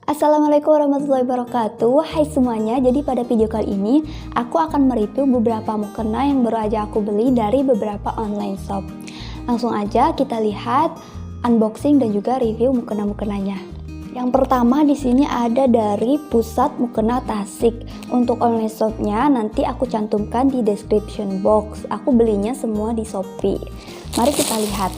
Assalamualaikum warahmatullahi wabarakatuh. Hai semuanya, jadi pada video kali ini aku akan mereview beberapa mukena yang baru aja aku beli dari beberapa online shop. Langsung aja kita lihat unboxing dan juga review mukena-mukenanya. Yang pertama di sini ada dari Pusat Mukena Tasik. Untuk online shopnya nanti aku cantumkan di description box. Aku belinya semua di Shopee. Mari kita lihat.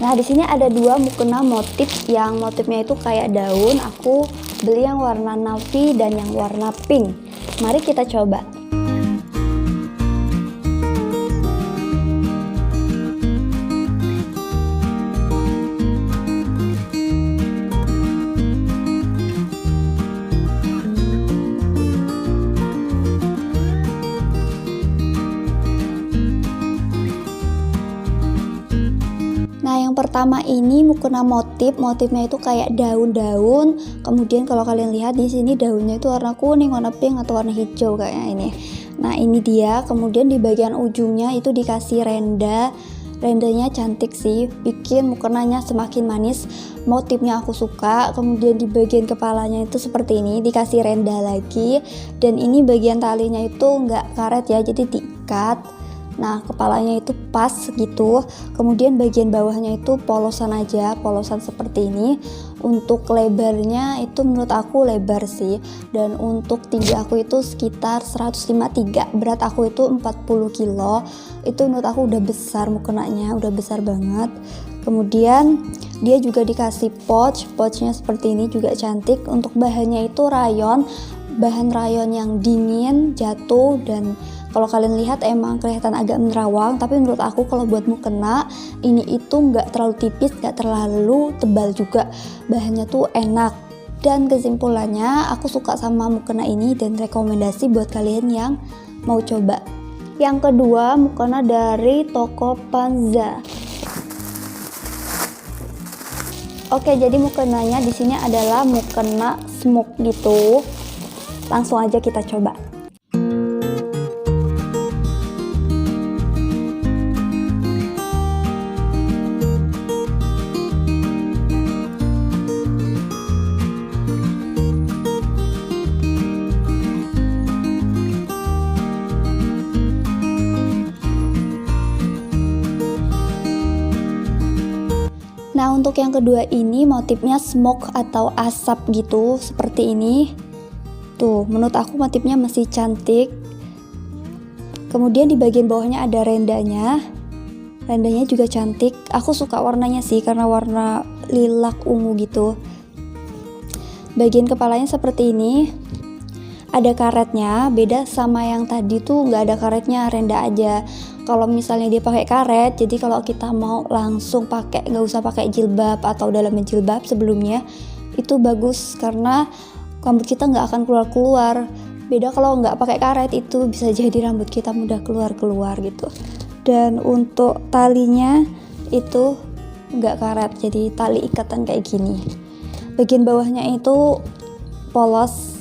Nah, di sini ada dua mukena motif yang motifnya itu kayak daun. Aku beli yang warna navy dan yang warna pink. Mari kita coba. Nah, yang pertama ini mukena motifnya itu kayak daun-daun. Kemudian kalau kalian lihat di sini daunnya itu warna kuning, warna pink atau warna hijau kayaknya ini. Nah, ini dia. Kemudian di bagian ujungnya itu dikasih renda. Rendanya cantik sih, bikin mukenanya semakin manis. Motifnya aku suka. Kemudian di bagian kepalanya itu seperti ini, dikasih renda lagi. Dan ini bagian talinya itu nggak karet ya, jadi diikat. Nah, kepalanya itu pas gitu. Kemudian bagian bawahnya itu polosan aja, polosan seperti ini. Untuk lebarnya itu menurut aku lebar sih. Dan untuk tinggi aku itu sekitar 153, berat aku itu 40 kilo. Itu menurut aku udah besar mukenanya, udah besar banget. Kemudian dia juga dikasih pouchnya seperti ini, juga cantik. Untuk bahannya itu rayon, bahan rayon yang dingin, jatuh, dan kalau kalian lihat emang kelihatan agak menerawang, tapi menurut aku kalau buat mukena ini itu nggak terlalu tipis, nggak terlalu tebal juga. Bahannya tuh enak. Dan kesimpulannya aku suka sama mukena ini dan rekomendasi buat kalian yang mau coba. Yang kedua mukena dari toko Panza. Oke, jadi mukenanya di sini adalah mukena smoke gitu. Langsung aja kita coba. Nah, untuk yang kedua ini motifnya smoke atau asap gitu, seperti ini. Tuh, menurut aku motifnya masih cantik. Kemudian di bagian bawahnya ada rendanya. Rendanya juga cantik. Aku suka warnanya sih karena warna lilac ungu gitu. Bagian kepalanya seperti ini. Ada karetnya, beda sama yang tadi tuh nggak ada karetnya, renda aja. Kalau misalnya dia pakai karet, jadi kalau kita mau langsung pakai, nggak usah pakai jilbab atau dalamnya jilbab sebelumnya, itu bagus karena rambut kita nggak akan keluar-keluar. Beda kalau nggak pakai karet, itu bisa jadi rambut kita mudah keluar-keluar gitu. Dan untuk talinya itu nggak karet, jadi tali ikatan kayak gini. Bagian bawahnya itu polos.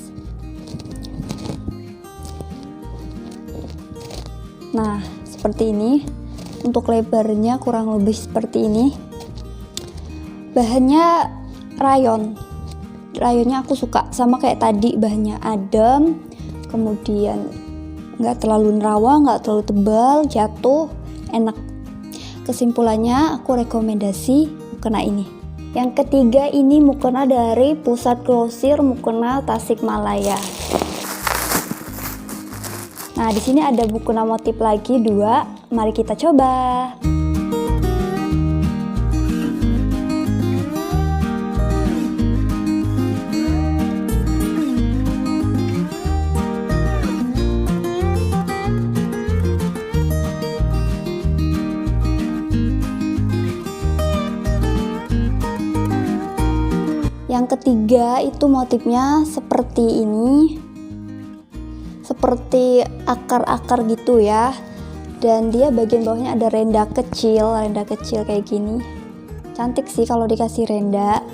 Nah, seperti ini. Untuk lebarnya kurang lebih seperti ini. Bahannya rayon. Rayonnya aku suka, sama kayak tadi, bahannya adem. Kemudian nggak terlalu nerawang, nggak terlalu tebal, jatuh, enak. Kesimpulannya aku rekomendasi mukena ini. Yang ketiga ini mukena dari Pusat Grosir Mukena Tasikmalaya. Nah, di sini ada mukena motif lagi dua. Mari kita coba. Yang ketiga itu motifnya seperti ini. Seperti akar-akar gitu ya, dan dia bagian bawahnya ada renda kecil kayak gini. Cantik sih kalau dikasih renda.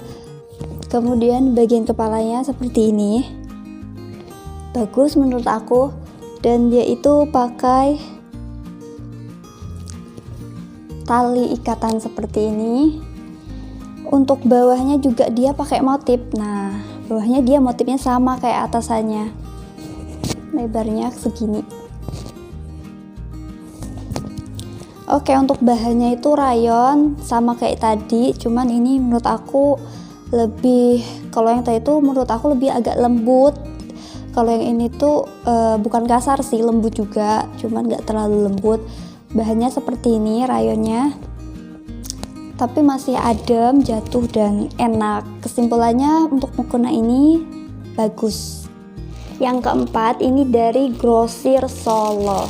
Kemudian bagian kepalanya seperti ini, bagus menurut aku. Dan dia itu pakai tali ikatan seperti ini. Untuk bawahnya juga dia pakai motif. Nah, bawahnya dia motifnya sama kayak atasannya, lebarnya segini. Oke, untuk bahannya itu rayon sama kayak tadi, cuman ini menurut aku lebih, kalau yang tadi itu menurut aku lebih agak lembut. Kalau yang ini tuh bukan kasar sih, lembut juga, cuman nggak terlalu lembut. Bahannya seperti ini rayonnya, tapi masih adem, jatuh dan enak. Kesimpulannya untuk mukena ini bagus. Yang keempat ini dari Grosir Solo.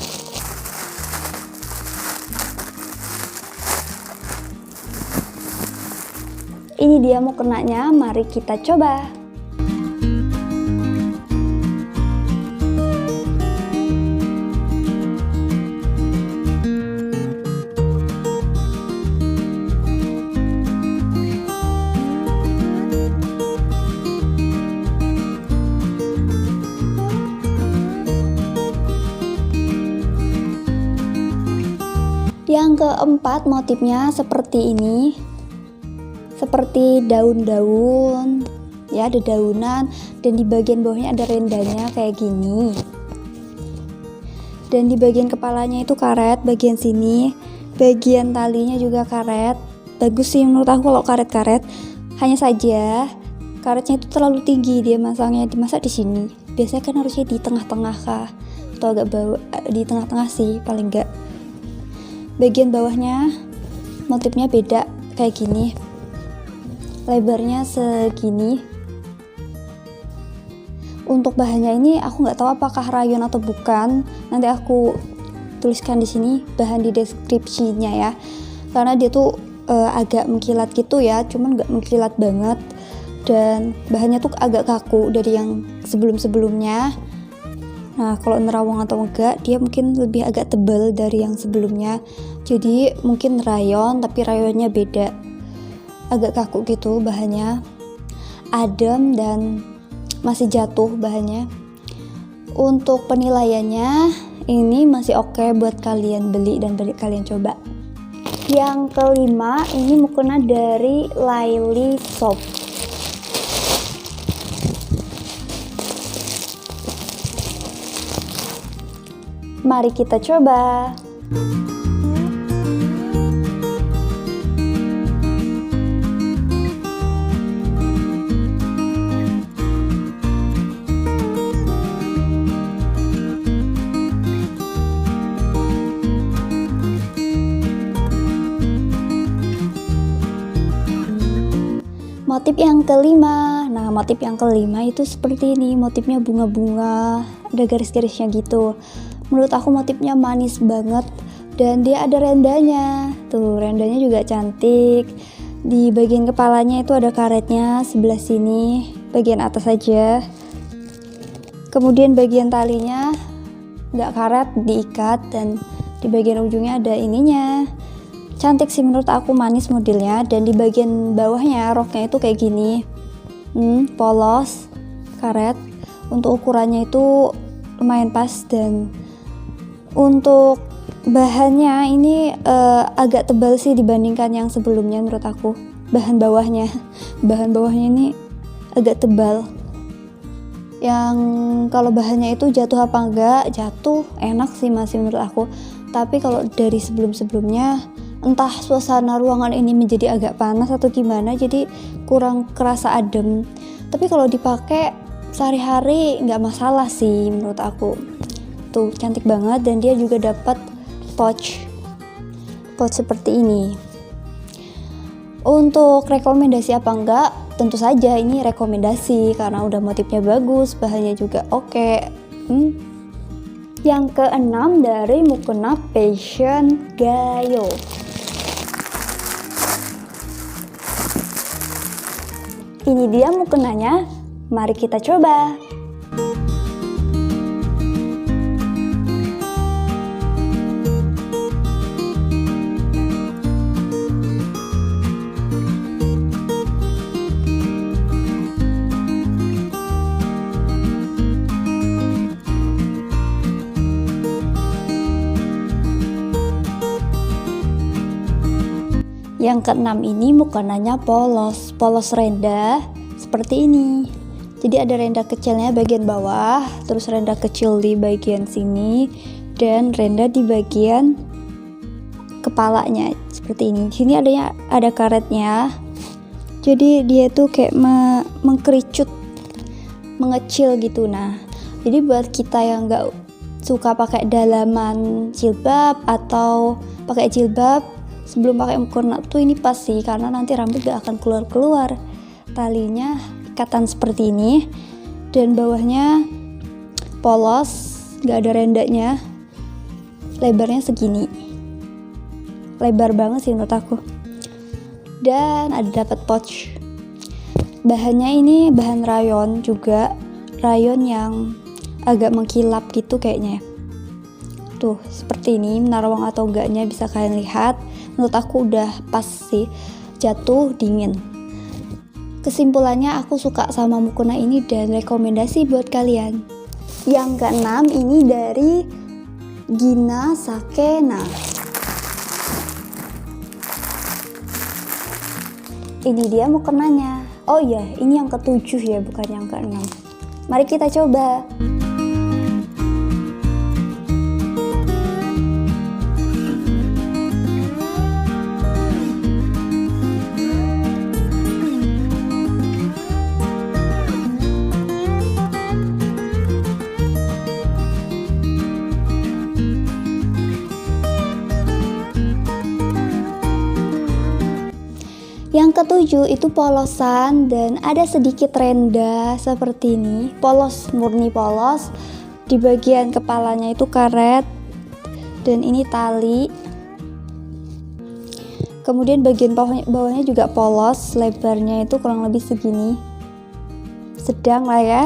Ini dia mukenanya, mari kita coba. Yang keempat motifnya seperti ini, seperti daun-daun ya, ada daunan dan di bagian bawahnya ada rendanya kayak gini, dan di bagian kepalanya itu karet, bagian sini, bagian talinya juga karet. Bagus sih menurut aku kalau karet-karet, hanya saja karetnya itu terlalu tinggi, dia masangnya dimasak di sini. Biasanya kan harusnya di tengah-tengah kah, atau agak bawah, di tengah-tengah sih paling enggak. Bagian bawahnya motifnya beda kayak gini, lebarnya segini. Untuk bahannya ini aku nggak tahu apakah rayon atau bukan, nanti aku tuliskan di sini bahan di deskripsinya ya, karena dia tuh agak mengkilat gitu ya, cuman nggak mengkilat banget, dan bahannya tuh agak kaku dari yang sebelum-sebelumnya. Nah, kalau nerawang atau enggak, dia mungkin lebih agak tebal dari yang sebelumnya, jadi mungkin rayon tapi rayonnya beda, agak kaku gitu bahannya, adem dan masih jatuh bahannya. Untuk penilaiannya ini masih oke buat kalian beli dan kalian coba. Yang kelima ini mukena dari Laili Shop. Mari kita coba. Motif yang kelima. Nah, motif yang kelima itu seperti ini, motifnya bunga-bunga, ada garis-garisnya gitu. Menurut aku motifnya manis banget dan dia ada rendanya. Tuh, rendanya juga cantik. Di bagian kepalanya itu ada karetnya sebelah sini, bagian atas saja. Kemudian bagian talinya nggak karet, diikat, dan di bagian ujungnya ada ininya. Cantik sih menurut aku, manis modelnya. Dan di bagian bawahnya roknya itu kayak gini, polos, karet. Untuk ukurannya itu lumayan pas, dan untuk bahannya ini agak tebal sih dibandingkan yang sebelumnya menurut aku. Bahan bawahnya ini agak tebal. Yang kalau bahannya itu jatuh apa enggak, jatuh, enak sih masih menurut aku. Tapi kalau dari sebelum-sebelumnya, entah suasana ruangan ini menjadi agak panas atau gimana, jadi kurang kerasa adem. Tapi kalau dipakai sehari-hari nggak masalah sih menurut aku. Tuh, cantik banget, dan dia juga dapat pouch seperti ini. Untuk rekomendasi apa enggak, tentu saja ini rekomendasi karena udah motifnya bagus, bahannya juga oke. Yang keenam dari mukena Passion Gayo. Ini dia mukenanya, mari kita coba. Yang keenam ini mukenanya polos renda seperti ini. Jadi ada renda kecilnya bagian bawah, terus renda kecil di bagian sini, dan renda di bagian kepalanya seperti ini. Di sini ada karetnya. Jadi dia tuh kayak mengkerucut, mengecil gitu. Nah, jadi buat kita yang nggak suka pakai dalaman jilbab atau pakai jilbab sebelum pakai mukena tuh ini pas sih, karena nanti rambut gak akan keluar. Talinya ikatan seperti ini, dan bawahnya polos, gak ada rendanya, lebarnya segini, lebar banget sih menurut aku. Dan ada dapat pouch. Bahannya ini bahan rayon juga, rayon yang agak mengkilap gitu kayaknya. Tuh seperti ini, menaruh atau enggaknya bisa kalian lihat. Menurut aku udah pas sih, jatuh dingin. Kesimpulannya aku suka sama mukena ini dan rekomendasi buat kalian. Yang keenam ini dari Gina Sakena. Ini dia mukenanya. Oh iya, ini yang ketujuh ya, bukan yang keenam. Mari kita coba. Yang ketujuh itu polosan dan ada sedikit renda seperti ini, polos, murni polos. Di bagian kepalanya itu karet dan ini tali. Kemudian bagian bawahnya juga polos, lebarnya itu kurang lebih segini, sedang lah ya.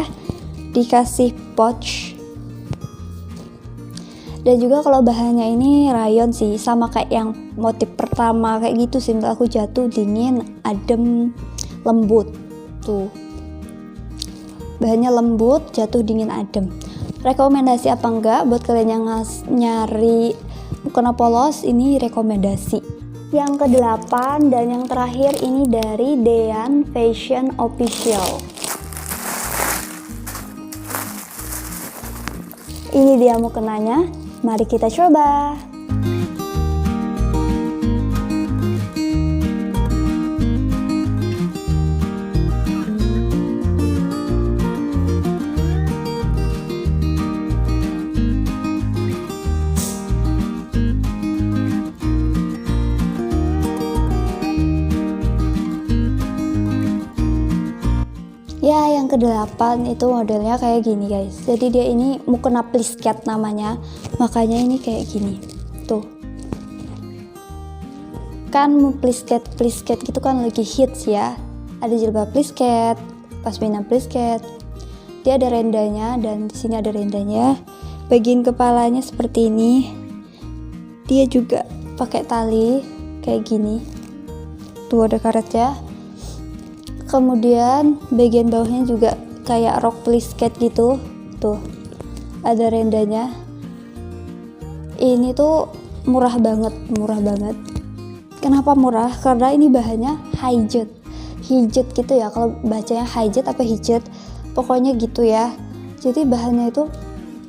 Dikasih pouch. Dan juga kalau bahannya ini rayon sih, sama kayak yang motif pertama kayak gitu sih. Menurut aku jatuh dingin, adem, lembut. Tuh bahannya lembut, jatuh dingin, adem. Rekomendasi apa enggak buat kalian yang nyari mukena polos, ini rekomendasi. Yang ke-8 dan yang terakhir ini dari Dean Fashion Official. Ini dia mukenanya, mari kita coba. Ya, yang ke-8 itu modelnya kayak gini guys. Jadi dia ini mukena plisket namanya, makanya ini kayak gini. Tuh kan plisket gitu kan lagi hits ya. Ada jilbab plisket, pasmina plisket. Dia ada rendanya dan di sini ada rendanya. Bagian kepalanya seperti ini. Dia juga pakai tali kayak gini. Tuh ada karetnya. Kemudian bagian bawahnya juga kayak rok plisket gitu. Tuh ada rendanya. Ini tuh murah banget. Kenapa murah? Karena ini bahannya hijet gitu ya, kalau bacanya hijet apa hijet, pokoknya gitu ya. Jadi bahannya itu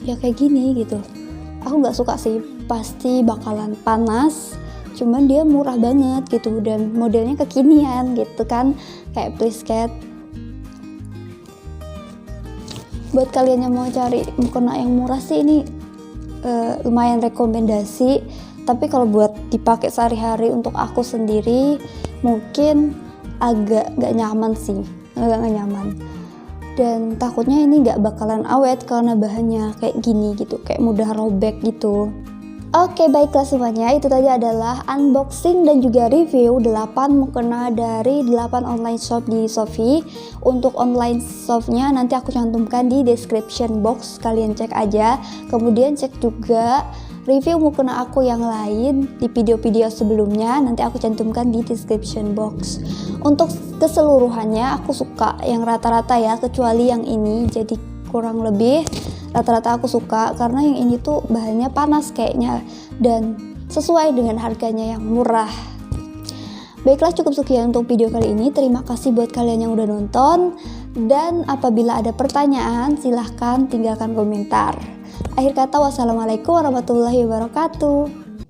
ya kayak gini gitu. Aku nggak suka sih, pasti bakalan panas. Cuman dia murah banget gitu, dan modelnya kekinian gitu kan, kayak plisket. Buat kalian yang mau cari mukena yang murah sih ini lumayan rekomendasi. Tapi kalau buat dipakai sehari-hari untuk aku sendiri mungkin agak gak nyaman sih, agak gak nyaman. Dan takutnya ini gak bakalan awet karena bahannya kayak gini gitu, kayak mudah robek gitu. Oke, baiklah semuanya, itu tadi adalah unboxing dan juga review 8 mukena dari 8 online shop di Shopee. Untuk online shopnya nanti aku cantumkan di description box, kalian cek aja. Kemudian cek juga review mukena aku yang lain di video-video sebelumnya, nanti aku cantumkan di description box. Untuk keseluruhannya aku suka yang rata-rata ya, kecuali yang ini, jadi kurang lebih rata-rata aku suka karena yang ini tuh bahannya panas kayaknya dan sesuai dengan harganya yang murah. Baiklah, cukup sekian untuk video kali ini. Terima kasih buat kalian yang udah nonton. Dan apabila ada pertanyaan, silahkan tinggalkan komentar. Akhir kata, wassalamualaikum warahmatullahi wabarakatuh.